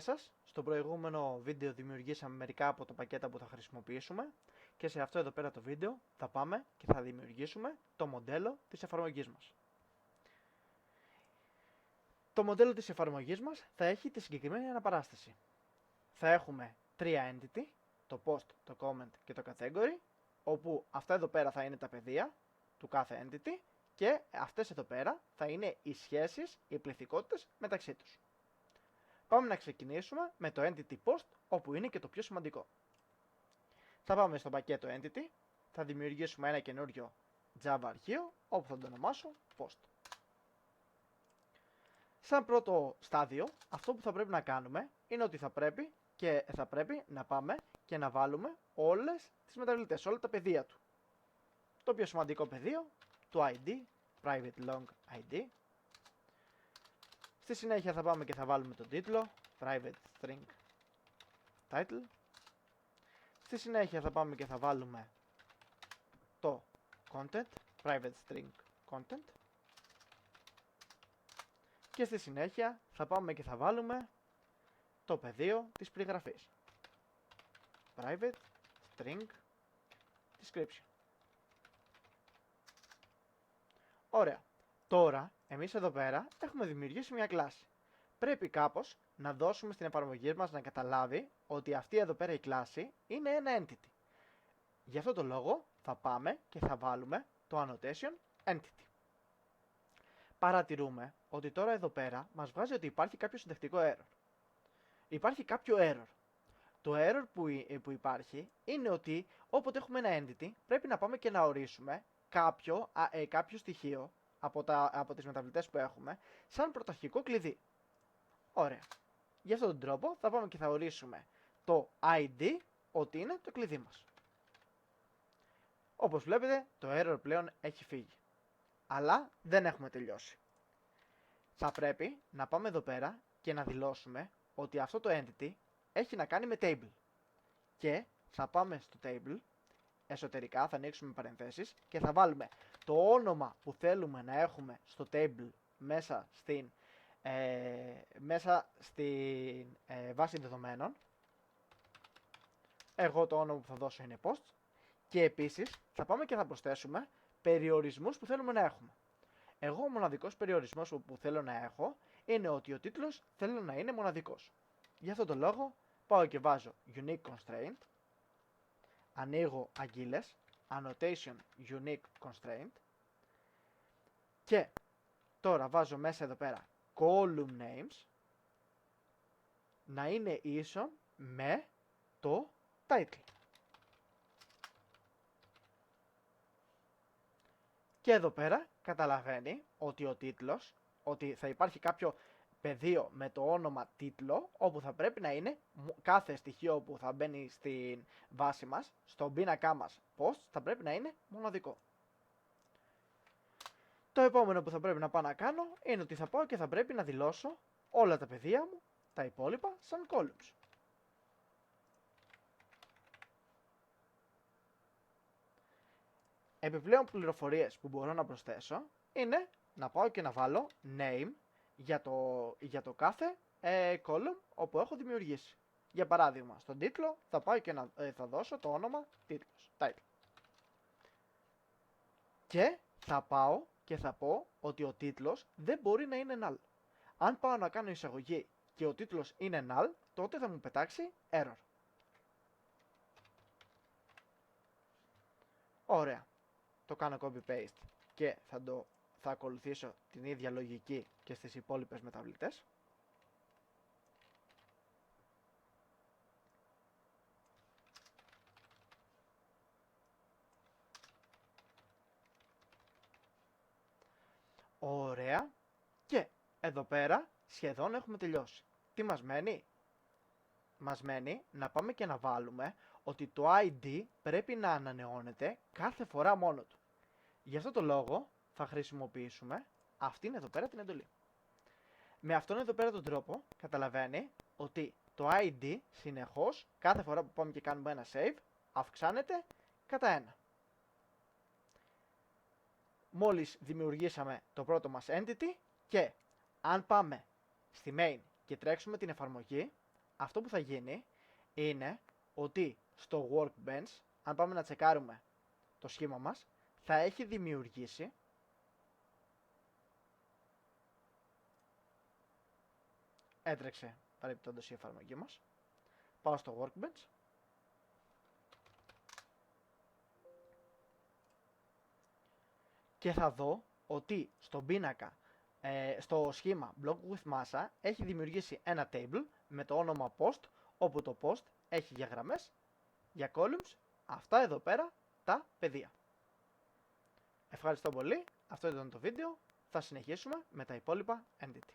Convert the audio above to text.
σας. Στο προηγούμενο βίντεο δημιουργήσαμε μερικά από τα πακέτα που θα χρησιμοποιήσουμε και σε αυτό εδώ πέρα το βίντεο θα πάμε και θα δημιουργήσουμε το μοντέλο της εφαρμογής μας. Το μοντέλο της εφαρμογής μας θα έχει τη συγκεκριμένη αναπαράσταση. Θα έχουμε τρία entity, το post, το comment και το category, όπου αυτά εδώ πέρα θα είναι τα πεδία του κάθε entity και αυτές εδώ πέρα θα είναι οι σχέσεις, οι πληθυκότητες μεταξύ τους. Πάμε να ξεκινήσουμε με το entity post, όπου είναι και το πιο σημαντικό. Θα πάμε στο πακέτο entity, θα δημιουργήσουμε ένα καινούριο Java αρχείο, όπου θα το ονομάσω post. Σαν πρώτο στάδιο, αυτό που θα πρέπει να κάνουμε είναι ότι θα πρέπει να πάμε και να βάλουμε όλες τις μεταβλητές, όλα τα πεδία του. Το πιο σημαντικό πεδίο, το ID, private long ID. Στη συνέχεια θα πάμε και θα βάλουμε τον τίτλο, private string title. Στη συνέχεια θα πάμε και θα βάλουμε το content, private string content. Και στη συνέχεια θα πάμε και θα βάλουμε το πεδίο της περιγραφής, private string description. Ωραία. Τώρα, εμείς εδώ πέρα έχουμε δημιουργήσει μια κλάση. Πρέπει κάπως να δώσουμε στην εφαρμογή μας να καταλάβει ότι αυτή εδώ πέρα η κλάση είναι ένα entity. Γι' αυτό το λόγο θα πάμε και θα βάλουμε το annotation entity. Παρατηρούμε ότι τώρα εδώ πέρα μας βγάζει ότι υπάρχει κάποιο συντακτικό error. Υπάρχει κάποιο error. Το error που υπάρχει είναι ότι όποτε έχουμε ένα entity πρέπει να πάμε και να ορίσουμε κάποιο στοιχείο από τις μεταβλητές που έχουμε σαν πρωταρχικό κλειδί. Ωραία. Γι' αυτόν τον τρόπο θα πάμε και θα ορίσουμε το ID ότι είναι το κλειδί μας. Όπως βλέπετε το error πλέον έχει φύγει. Αλλά δεν έχουμε τελειώσει. Θα πρέπει να πάμε εδώ πέρα και να δηλώσουμε ότι αυτό το entity έχει να κάνει με table. Και θα πάμε στο table, εσωτερικά θα ανοίξουμε παρενθέσεις και θα βάλουμε το όνομα που θέλουμε να έχουμε στο table μέσα στην βάση δεδομένων. Εγώ το όνομα που θα δώσω είναι post. Και επίσης θα πάμε και θα προσθέσουμε περιορισμούς που θέλουμε να έχουμε. Εγώ ο μοναδικός περιορισμός που θέλω να έχω είναι ότι ο τίτλος θέλω να είναι μοναδικός. Γι' αυτό το λόγο πάω και βάζω unique constraint, ανοίγω αγγείλες, annotation unique constraint και τώρα βάζω μέσα εδώ πέρα column names να είναι ίσον με το title. Και εδώ πέρα καταλαβαίνει ότι ο τίτλος, ότι θα υπάρχει κάποιο πεδίο με το όνομα τίτλο, όπου θα πρέπει να είναι κάθε στοιχείο που θα μπαίνει στην βάση μας, στον πίνακά μας post, θα πρέπει να είναι μοναδικό. Το επόμενο που θα πρέπει να πάω να κάνω είναι ότι θα πάω και θα πρέπει να δηλώσω όλα τα πεδία μου, τα υπόλοιπα, σαν columns. Επιπλέον πληροφορίες που μπορώ να προσθέσω είναι να πάω και να βάλω name για το κάθε column όπου έχω δημιουργήσει. Για παράδειγμα, στον τίτλο θα πάω και θα δώσω το όνομα τίτλος, title. Και θα πάω και θα πω ότι ο τίτλος δεν μπορεί να είναι null. Αν πάω να κάνω εισαγωγή και ο τίτλος είναι null, τότε θα μου πετάξει error. Ωραία. Το κάνω copy-paste και θα ακολουθήσω την ίδια λογική και στις υπόλοιπες μεταβλητές. Ωραία. Και εδώ πέρα σχεδόν έχουμε τελειώσει. Τι μας μένει? Μας μένει να πάμε και να βάλουμε ότι το ID πρέπει να ανανεώνεται κάθε φορά μόνο του. Γι' αυτό το λόγο θα χρησιμοποιήσουμε αυτήν εδώ πέρα την εντολή. Με αυτόν εδώ πέρα τον τρόπο καταλαβαίνει ότι το ID συνεχώς κάθε φορά που πάμε και κάνουμε ένα save αυξάνεται κατά 1. Μόλις δημιουργήσαμε το πρώτο μας entity και αν πάμε στη main και τρέξουμε την εφαρμογή αυτό που θα γίνει είναι ότι στο workbench, αν πάμε να τσεκάρουμε το σχήμα μας, θα έχει δημιουργήσει έτρεξε παρεπιπτόντως η εφαρμογή μας. Πάω στο workbench και θα δω ότι στον πίνακα, στο σχήμα block with massa έχει δημιουργήσει ένα table με το όνομα post, όπου το post έχει για γραμμές, για columns, αυτά εδώ πέρα τα πεδία. Ευχαριστώ πολύ, αυτό ήταν το βίντεο, θα συνεχίσουμε με τα υπόλοιπα entity.